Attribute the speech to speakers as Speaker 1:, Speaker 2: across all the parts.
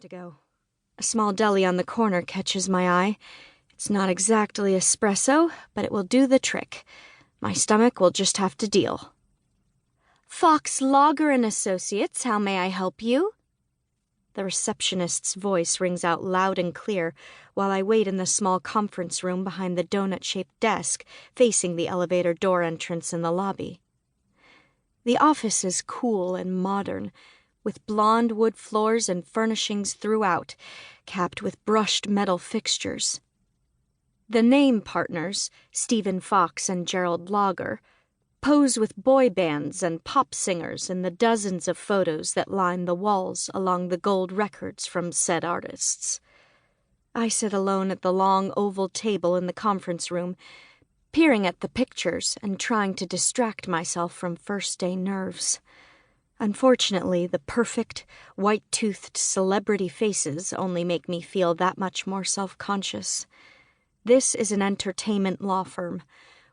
Speaker 1: to go. A small deli on the corner catches my eye. It's not exactly espresso, but it will do the trick. My stomach will just have to deal. Fox Lager and Associates, how may I help you? The receptionist's voice rings out loud and clear while I wait in the small conference room behind the donut-shaped desk facing the elevator door entrance in the lobby. The office is cool and modern, with blonde wood floors and furnishings throughout, capped with brushed metal fixtures. The name partners, Stephen Fox and Gerald Lager, pose with boy bands and pop singers in the dozens of photos that line the walls along the gold records from said artists. I sit alone at the long oval table in the conference room, peering at the pictures and trying to distract myself from first-day nerves. Unfortunately, the perfect, white-toothed celebrity faces only make me feel that much more self-conscious. This is an entertainment law firm,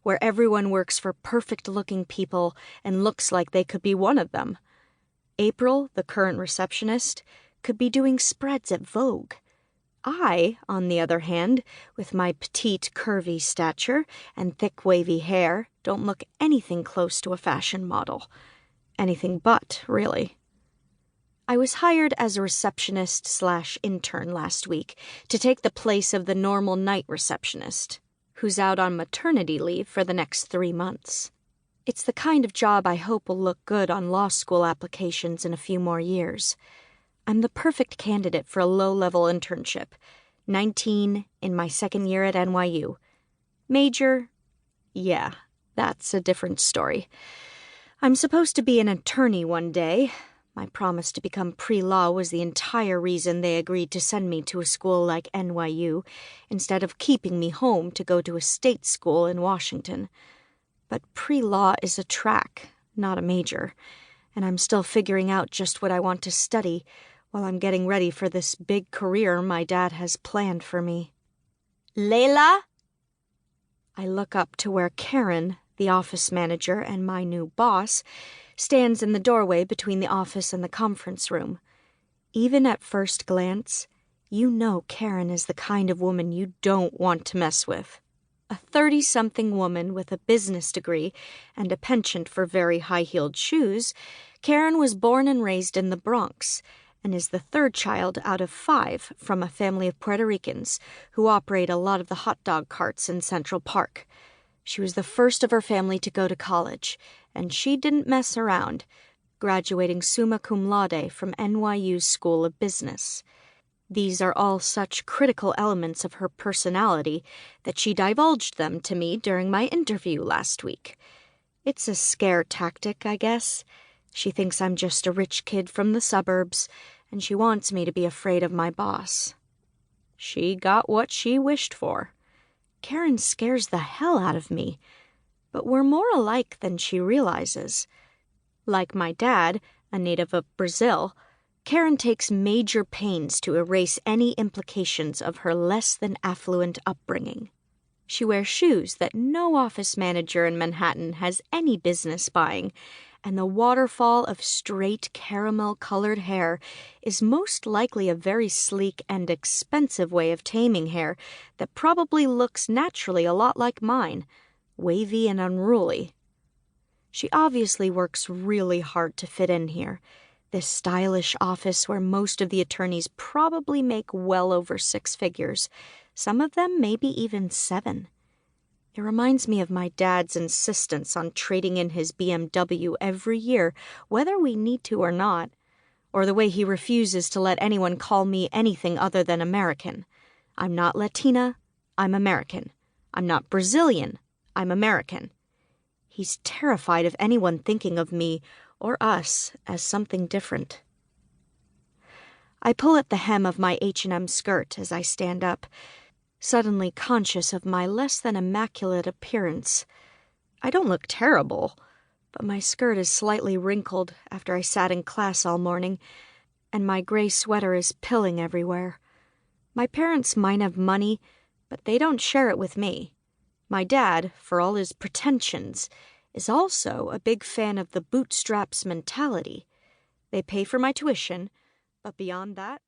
Speaker 1: where everyone works for perfect-looking people and looks like they could be one of them. April, the current receptionist, could be doing spreads at Vogue. I, on the other hand, with my petite, curvy stature and thick, wavy hair, don't look anything close to a fashion model. Anything but, really. I was hired as a receptionist/intern last week to take the place of the normal night receptionist, who's out on maternity leave for the next 3 months. It's the kind of job I hope will look good on law school applications in a few more years. I'm the perfect candidate for a low-level internship, 19, in my second year at NYU. Major? Yeah, that's a different story. I'm supposed to be an attorney one day. My promise to become pre-law was the entire reason they agreed to send me to a school like NYU instead of keeping me home to go to a state school in Washington. But pre-law is a track, not a major, and I'm still figuring out just what I want to study while I'm getting ready for this big career my dad has planned for me. Layla? I look up to where Karen, the office manager and my new boss, stands in the doorway between the office and the conference room. Even at first glance, you know Karen is the kind of woman you don't want to mess with. A 30-something woman with a business degree and a penchant for very high-heeled shoes, Karen was born and raised in the Bronx and is the third child out of 5 from a family of Puerto Ricans who operate a lot of the hot dog carts in Central Park. She was the first of her family to go to college, and she didn't mess around, graduating summa cum laude from NYU's School of Business. These are all such critical elements of her personality that she divulged them to me during my interview last week. It's a scare tactic, I guess. She thinks I'm just a rich kid from the suburbs, and she wants me to be afraid of my boss. She got what she wished for. Karen scares the hell out of me, but we're more alike than she realizes. Like my dad, a native of Brazil, Karen takes major pains to erase any implications of her less-than-affluent upbringing. She wears shoes that no office manager in Manhattan has any business buying, and the waterfall of straight caramel-colored hair is most likely a very sleek and expensive way of taming hair that probably looks naturally a lot like mine, wavy and unruly. She obviously works really hard to fit in here, this stylish office where most of the attorneys probably make well over 6 figures, some of them maybe even 7. It reminds me of my dad's insistence on trading in his BMW every year, whether we need to or not, or the way he refuses to let anyone call me anything other than American. I'm not Latina, I'm American. I'm not Brazilian, I'm American. He's terrified of anyone thinking of me or us as something different. I pull at the hem of my H&M skirt as I stand up, suddenly conscious of my less-than-immaculate appearance. I don't look terrible, but my skirt is slightly wrinkled after I sat in class all morning, and my gray sweater is pilling everywhere. My parents might have money, but they don't share it with me. My dad, for all his pretensions, is also a big fan of the bootstraps mentality. They pay for my tuition, but beyond that,